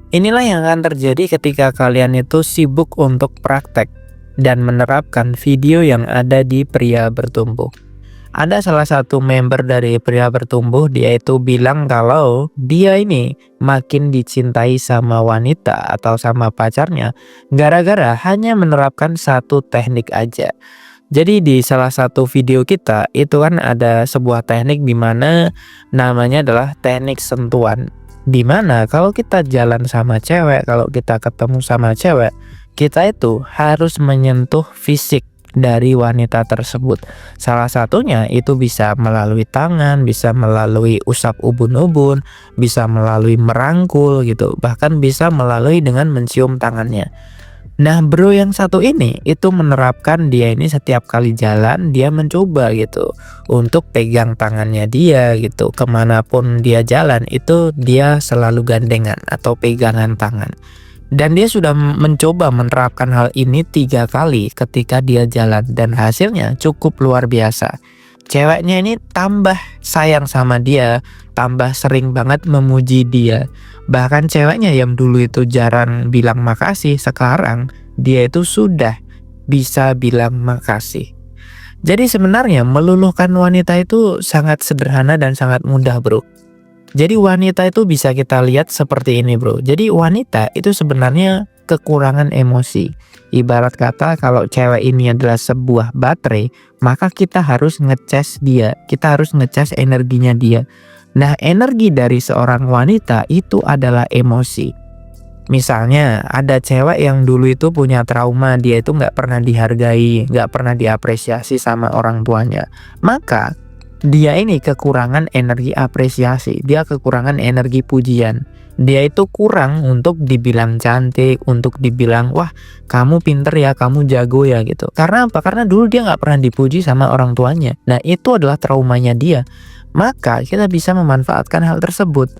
Inilah yang akan terjadi ketika kalian itu sibuk untuk praktek dan menerapkan video yang ada di Pria Bertumbuh. Ada salah satu member dari Pria Bertumbuh, dia itu bilang kalau dia ini makin dicintai sama wanita atau sama pacarnya gara-gara hanya menerapkan satu teknik aja. Jadi di salah satu video kita itu kan ada sebuah teknik di mana namanya adalah teknik sentuhan. Di mana kalau kita jalan sama cewek, kalau kita ketemu sama cewek, kita itu harus menyentuh fisik dari wanita tersebut. Salah satunya itu bisa melalui tangan, bisa melalui usap ubun-ubun, bisa melalui merangkul gitu, bahkan bisa melalui dengan mencium tangannya. Nah bro yang satu ini itu menerapkan, dia ini setiap kali jalan dia mencoba gitu untuk pegang tangannya dia gitu, kemanapun dia jalan itu dia selalu gandengan atau pegangan tangan. Dan dia sudah mencoba menerapkan hal ini 3 kali ketika dia jalan dan hasilnya cukup luar biasa. Ceweknya ini tambah sayang sama dia, tambah sering banget memuji dia. Bahkan ceweknya yang dulu itu jarang bilang makasih, sekarang dia itu sudah bisa bilang makasih. Jadi sebenarnya meluluhkan wanita itu sangat sederhana dan sangat mudah bro. Jadi wanita itu bisa kita lihat seperti ini bro. Jadi wanita itu sebenarnya kekurangan emosi. Ibarat kata kalau cewek ini adalah sebuah baterai, maka kita harus ngecas dia, kita harus ngecas energinya dia. Nah energi dari seorang wanita itu adalah emosi. Misalnya ada cewek yang dulu itu punya trauma, dia itu nggak pernah dihargai, nggak pernah diapresiasi sama orang tuanya. Maka dia ini kekurangan energi apresiasi, dia kekurangan energi pujian. Dia itu kurang untuk dibilang cantik, untuk dibilang wah kamu pinter ya, kamu jago ya gitu. Karena apa? Karena dulu dia nggak pernah dipuji sama orang tuanya. Nah itu adalah traumanya dia. Maka kita bisa memanfaatkan hal tersebut.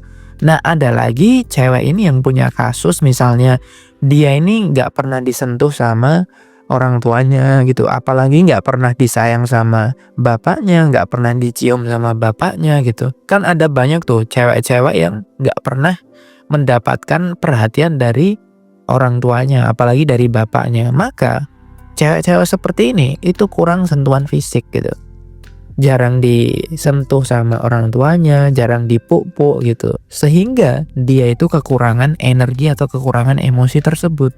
Nah ada lagi cewek ini yang punya kasus, misalnya dia ini nggak pernah disentuh sama orang tuanya gitu, apalagi nggak pernah disayang sama bapaknya, nggak pernah dicium sama bapaknya gitu. Kan ada banyak tuh cewek-cewek yang nggak pernah mendapatkan perhatian dari orang tuanya, apalagi dari bapaknya. Maka cewek-cewek seperti ini itu kurang sentuhan fisik gitu, jarang disentuh sama orang tuanya, jarang dipuk-puk gitu, sehingga dia itu kekurangan energi atau kekurangan emosi tersebut.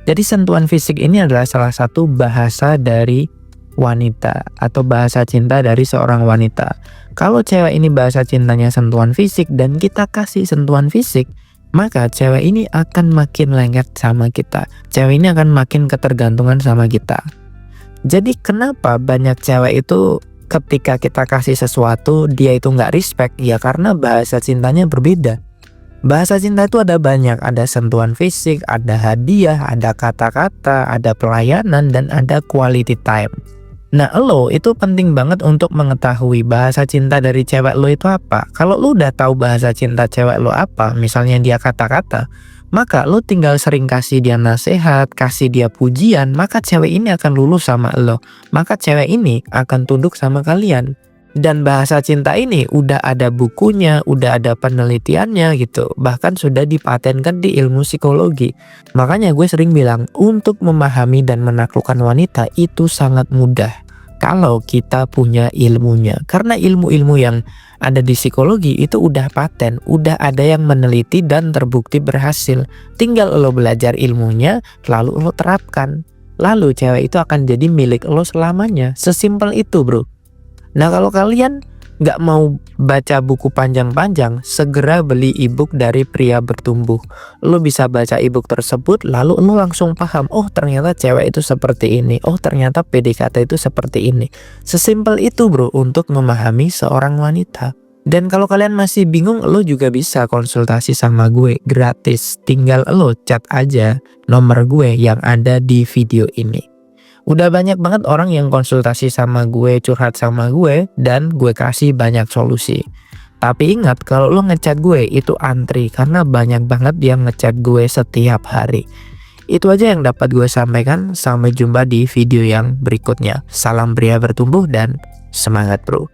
Jadi sentuhan fisik ini adalah salah satu bahasa dari wanita atau bahasa cinta dari seorang wanita. Kalau cewek ini bahasa cintanya sentuhan fisik dan kita kasih sentuhan fisik, maka cewek ini akan makin lengket sama kita. Cewek ini akan makin ketergantungan sama kita. Jadi kenapa banyak cewek itu ketika kita kasih sesuatu dia itu nggak respect? Ya karena bahasa cintanya berbeda. Bahasa cinta itu ada banyak, ada sentuhan fisik, ada hadiah, ada kata-kata, ada pelayanan, dan ada quality time. Nah lo itu penting banget untuk mengetahui bahasa cinta dari cewek lo itu apa. Kalau lo udah tahu bahasa cinta cewek lo apa, misalnya dia kata-kata, maka lo tinggal sering kasih dia nasihat, kasih dia pujian, maka cewek ini akan luluh sama lo. Maka cewek ini akan tunduk sama kalian. Dan bahasa cinta ini udah ada bukunya, udah ada penelitiannya gitu. Bahkan sudah dipatenkan di ilmu psikologi. Makanya gue sering bilang untuk memahami dan menaklukkan wanita itu sangat mudah kalau kita punya ilmunya. Karena ilmu-ilmu yang ada di psikologi itu udah paten, udah ada yang meneliti dan terbukti berhasil. Tinggal lo belajar ilmunya, lalu lo terapkan. Lalu cewek itu akan jadi milik lo selamanya. Sesimpel itu bro. Nah kalau kalian nggak mau baca buku panjang-panjang, segera beli ebook dari Pria Bertumbuh. Lo bisa baca ebook tersebut, lalu lo langsung paham, oh ternyata cewek itu seperti ini, oh ternyata PDKT itu seperti ini. Sesimpel itu bro untuk memahami seorang wanita. Dan kalau kalian masih bingung, lo juga bisa konsultasi sama gue gratis. Tinggal lo chat aja nomor gue yang ada di video ini. Udah banyak banget orang yang konsultasi sama gue, curhat sama gue, dan gue kasih banyak solusi. Tapi ingat kalau lo ngechat gue itu antri, karena banyak banget yang ngechat gue setiap hari. Itu aja yang dapat gue sampaikan. Sampai jumpa di video yang berikutnya. Salam Pria Bertumbuh dan semangat bro.